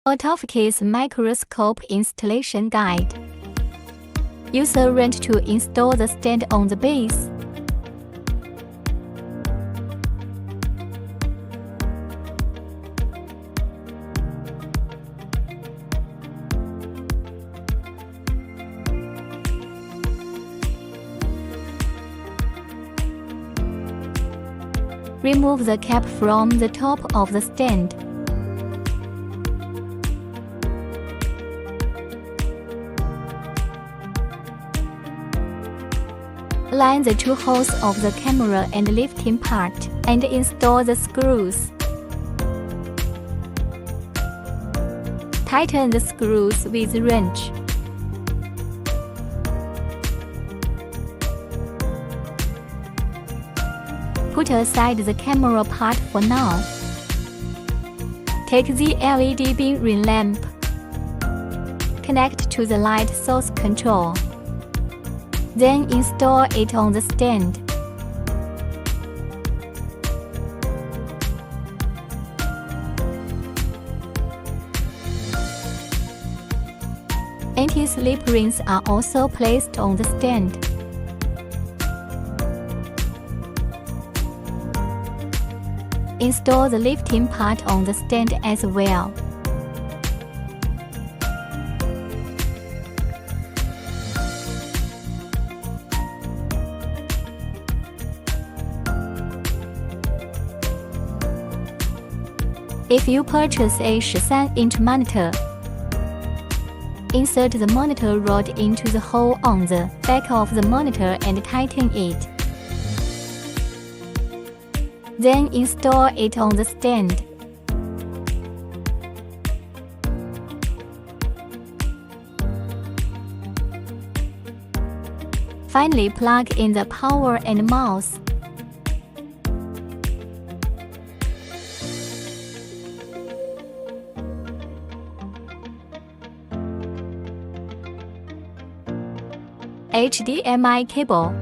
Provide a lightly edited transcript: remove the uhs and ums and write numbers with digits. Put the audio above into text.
Autofocus microscope installation guide. Use a wrench to install the stand on the base. Remove the cap from the top of the stand. Align the two holes of the camera and lifting part, and install the screws. Tighten the screws with the wrench. Put aside the camera part for now. Take the LED beam ring lamp. Connect to the light source control. Then install it on the stand. Anti-slip rings are also placed on the stand. Install the lifting part on the stand as well. If you purchase a 13-inch monitor, insert the monitor rod into the hole on the back of the monitor and tighten it. Then install it on the stand. Finally, plug in the power and mouse. HDMI cable.